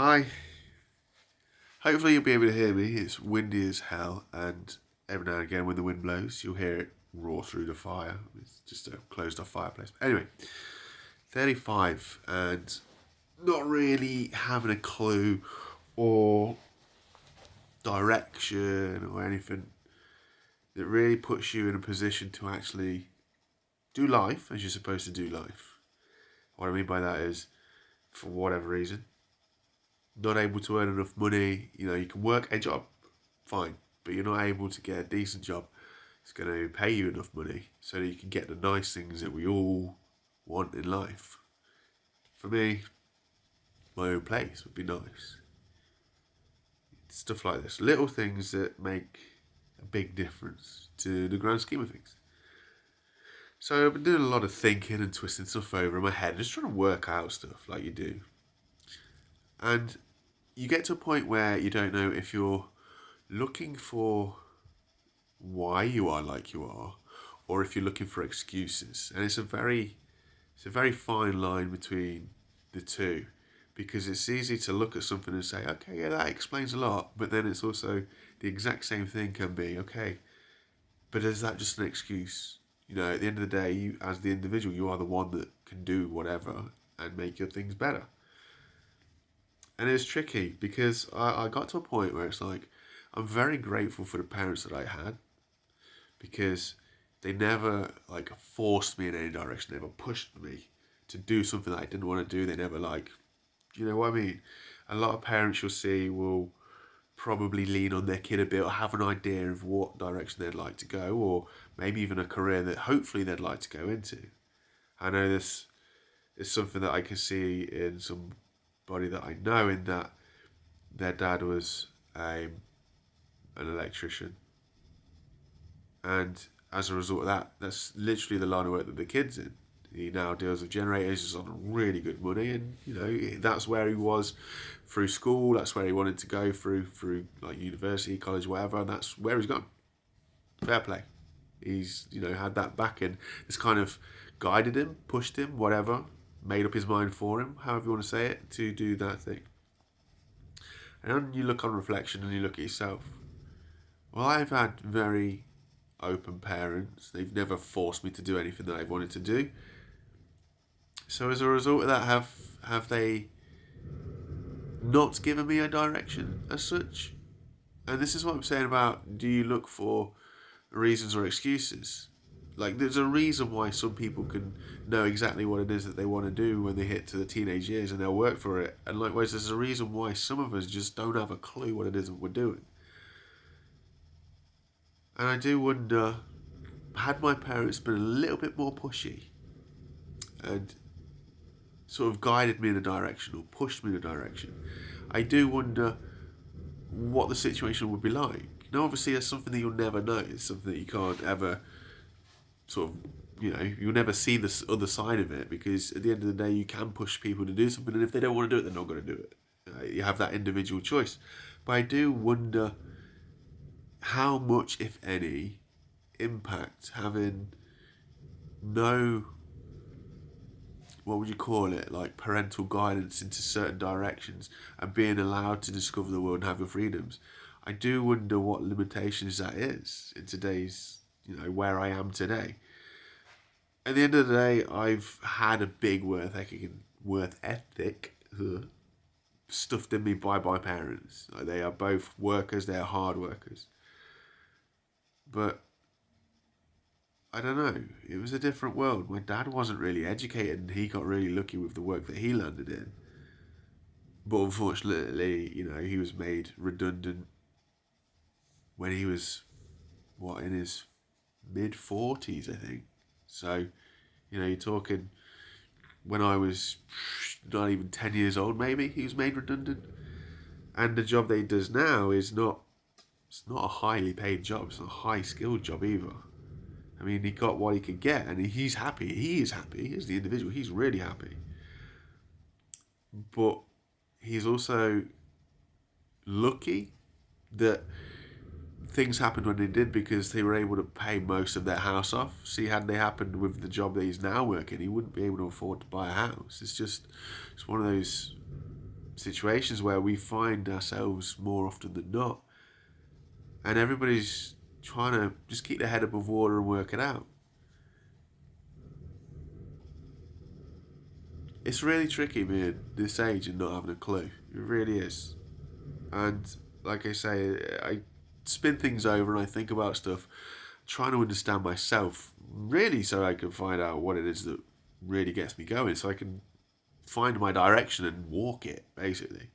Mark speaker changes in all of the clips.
Speaker 1: Hi. Hopefully you'll be able to hear me. It's windy as hell, and every now and again when the wind blows, you'll hear it roar through the fire. It's just a closed-off fireplace. Anyway, 35 and not really having a clue or direction or anything that really puts you in a position to actually do life as you're supposed to do life. What I mean by that is, for whatever reason, not able to earn enough money. You can work a job, fine, but you're not able to get a decent job. It's going to pay you enough money so that you can get the nice things that we all want in life. For me, my own place would be nice. Stuff like this. Little things that make a big difference to the grand scheme of things. So I've been doing a lot of thinking and twisting stuff over in my head, just trying to work out stuff like you do. And you get to a point where you don't know if you're looking for why you are like you are, or if you're looking for excuses. And it's a very fine line between the two, because it's easy to look at something and say, okay, yeah, that explains a lot, but then it's also the exact same thing can be, okay, but is that just an excuse? At the end of the day, you, as the individual, you are the one that can do whatever and make your things better. And it's tricky because I got to a point where it's like, I'm very grateful for the parents that I had, because they never forced me in any direction. They never pushed me to do something that I didn't want to do. They never you know what I mean? A lot of parents you'll see will probably lean on their kid a bit or have an idea of what direction they'd like to go, or maybe even a career that hopefully they'd like to go into. I know this is something that I can see in somebody that I know, in that their dad was an electrician, and as a result of that, that's literally the line of work that the kid's in. He now deals with generators, he's on really good money, and that's where he was through school. That's where he wanted to go through university, college, whatever, and that's where he's gone. Fair play. He's had that backing. It's kind of guided him, pushed him, whatever, made up his mind for him, however you want to say it, to do that thing. And then you look on reflection and you look at yourself. Well, I've had very open parents. They've never forced me to do anything that I've wanted to do. So as a result of that, have they not given me a direction as such? And this is what I'm saying about, do you look for reasons or excuses? There's a reason why some people can know exactly what it is that they want to do when they hit to the teenage years, and they'll work for it. And likewise, there's a reason why some of us just don't have a clue what it is that we're doing. And I do wonder, had my parents been a little bit more pushy and sort of guided me in a direction or pushed me in a direction, I do wonder what the situation would be like. Now, obviously, that's something that you'll never know. It's something that you can't ever you'll never see the other side of it, because at the end of the day, you can push people to do something, and if they don't want to do it, they're not going to do it. You have that individual choice. But I do wonder how much, if any, impact having no, what would you call it, parental guidance into certain directions and being allowed to discover the world and have your freedoms. I do wonder what limitations that is in today's, where I am today. At the end of the day, I've had a big worth ethic stuffed in me by my parents. They are both workers, they are hard workers. But I don't know, it was a different world. My dad wasn't really educated, and he got really lucky with the work that he landed in. But unfortunately, he was made redundant when he was, in his mid-40s, I think. So, you're talking when I was not even 10 years old, maybe, he was made redundant. And the job that he does now it's not a highly paid job. It's not a high-skilled job either. I mean, he got what he could get, and he's happy. He is happy as the individual. He's really happy. But he's also lucky that things happened when they did, because they were able to pay most of their house off. See, had they happened with the job that he's now working, he wouldn't be able to afford to buy a house. It's one of those situations where we find ourselves more often than not, and everybody's trying to just keep their head above water and work it out. It's really tricky being this age and not having a clue. It really is. And like I say, I spin things over and I think about stuff, trying to understand myself, really, so I can find out what it is that really gets me going, so I can find my direction and walk it, basically.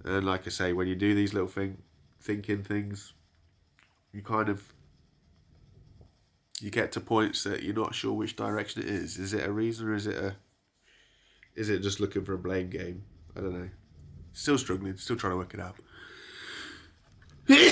Speaker 1: And like I say, when you do these little thinking things, you kind of you get to points that you're not sure which direction it is. Is it a reason or is it just looking for a blame game? I don't know. Still struggling, still trying to work it out.